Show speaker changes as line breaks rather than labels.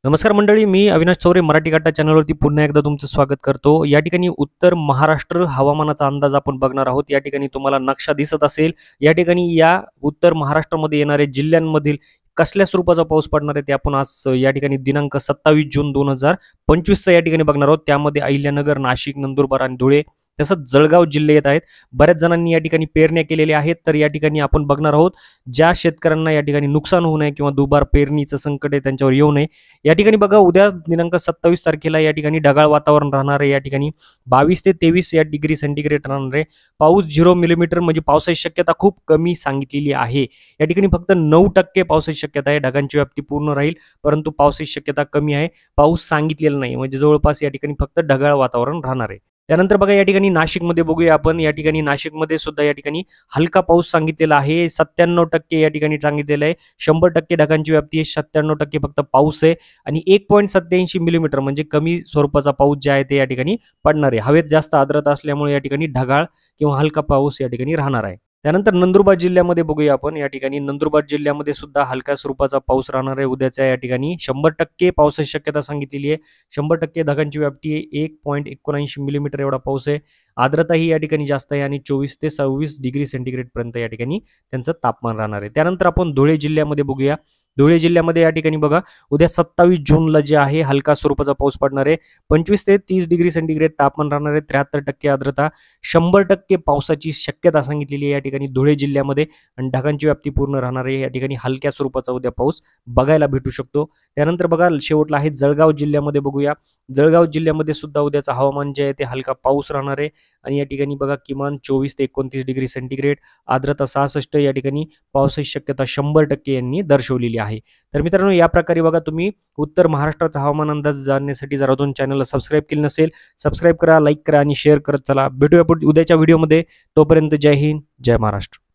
नमस्कार मंडळी, मी अविनाश चौरे मराठी काटा चॅनलवरती पुन्हा एकदा तुमचं स्वागत करतो. या ठिकाणी उत्तर महाराष्ट्र हवामानाचा अंदाज आपण बघणार आहोत. या ठिकाणी तुम्हाला नक्षा दिसत असेल. या ठिकाणी या उत्तर महाराष्ट्रामध्ये येणारे जिल्ह्यांमधील कसल्या स्वरूपाचा पाऊस पडणार आहे ते आपण आज या ठिकाणी दिनांक 27 जून 2025 या ठिकाणी बघणार आहोत. त्यामध्ये अहिल्यानगर, नाशिक, नंदुरबार आणि धुळे तसंच जळगाव जिल्हे येत आहेत. बऱ्याच जणांनी या ठिकाणी पेरण्या केलेल्या आहेत. तर या ठिकाणी आपण बघणार आहोत ज्या शेतकऱ्यांना या ठिकाणी नुकसान होऊ नये किंवा दुबार पेरणीचं संकट आहे त्यांच्यावर येऊ नये. या ठिकाणी बघा, उद्या दिनांक 27 तारखेला या ठिकाणी ढगाळ वातावरण राहणार आहे. या ठिकाणी 22 ते 23 या डिग्री सेंटीग्रेड राहणार आहे. पाऊस 0 मिलीमीटर म्हणजे पावसाची शक्यता खूप कमी सांगितलेली आहे. या ठिकाणी फक्त 9% पावसाची शक्यता आहे. ढगांची व्याप्ती पूर्ण राहील, परंतु पावसाची शक्यता कमी आहे. पाऊस सांगितलेला नाही, म्हणजे जवळपास या ठिकाणी फक्त ढगाळ वातावरण राहणार आहे. त्यानंतर बघा, या ठिकाणी नाशिकमध्ये बघूया आपण. या ठिकाणी नाशिकमध्ये सुद्धा या ठिकाणी हलका पाऊस सांगितलेला आहे. 97% या ठिकाणी सांगितलेलं आहे. 100% ढगांची व्याप्ती आहे. 97% फक्त पाऊस आहे आणि 1.87 मिलीमीटर म्हणजे कमी स्वरूपाचा पाऊस जे आहे ते या ठिकाणी पडणार आहे. हवेत जास्त आर्द्रता असल्यामुळे या ठिकाणी ढगाळ किंवा हलका पाऊस या ठिकाणी राहणार आहे. त्यानंतर नंदुरबार जिल्ह्यामध्ये बघूया आपण. या ठिकाणी नंदुरबार जिल्ह्यामध्ये सुद्धा हलक्या स्वरूपाचा पाऊस राहणार आहे. उद्याच्या या ठिकाणी 100% पावसाची शक्यता सांगितलेली आहे. 100% ढगांची व्याप्ती आहे. 1.79 मिलीमीटर एवढा पाऊस आहे. आर्द्रता ही या ठिकाणी जास्त आहे आणि 24 ते 26 डिग्री सेंटीग्रेड पर्यंत या ठिकाणी त्यांचं तापमान राहणार आहे. त्यानंतर आपण धुळे जिल्ह्यामध्ये बघूया. धुळे जिल्ह्यामध्ये या ठिकाणी बघा, उद्या 27 जूनला जे आहे हलका स्वरूपाचा पाऊस पडणार आहे. 25 ते 30 डिग्री सेंटीग्रेड तापमान राहणार आहे. 73% आर्द्रता, 100% पावसाची शक्यता सांगितलेली आहे या ठिकाणी धुळे जिल्ह्यामध्ये आणि ढगांची व्याप्ती पूर्ण राहणार आहे. या ठिकाणी हलक्या स्वरूपाचा उद्या पाऊस बघायला भेटू शकतो. त्यानंतर बघा, शेवटला आहे जळगाव जिल्ह्यामध्ये बघूया. जळगाव जिल्ह्यामध्ये सुद्धा उद्याचं हवामान जे आहे ते हलका पाऊस राहणार आहे आणि या ठिकाणी बघा, किमान 24 ते 29 डिग्री सेंटीग्रेड, आर्द्रता 66, या ठिकाणी पावसाची शक्यता 100% यांनी दर्शवलेली आहे. तर मित्रांनो, या प्रकारे बघा, तुम्ही उत्तर महाराष्ट्राचा हवामान अंदाज जाणण्यासाठी जर अजून चॅनलला सबस्क्राईब केलं नसेल, सबस्क्राईब करा, लाईक करा आणि शेअर करत चला. भेटूया उद्याच्या व्हिडिओमध्ये. तोपर्यंत जय हिंद, जय महाराष्ट्र.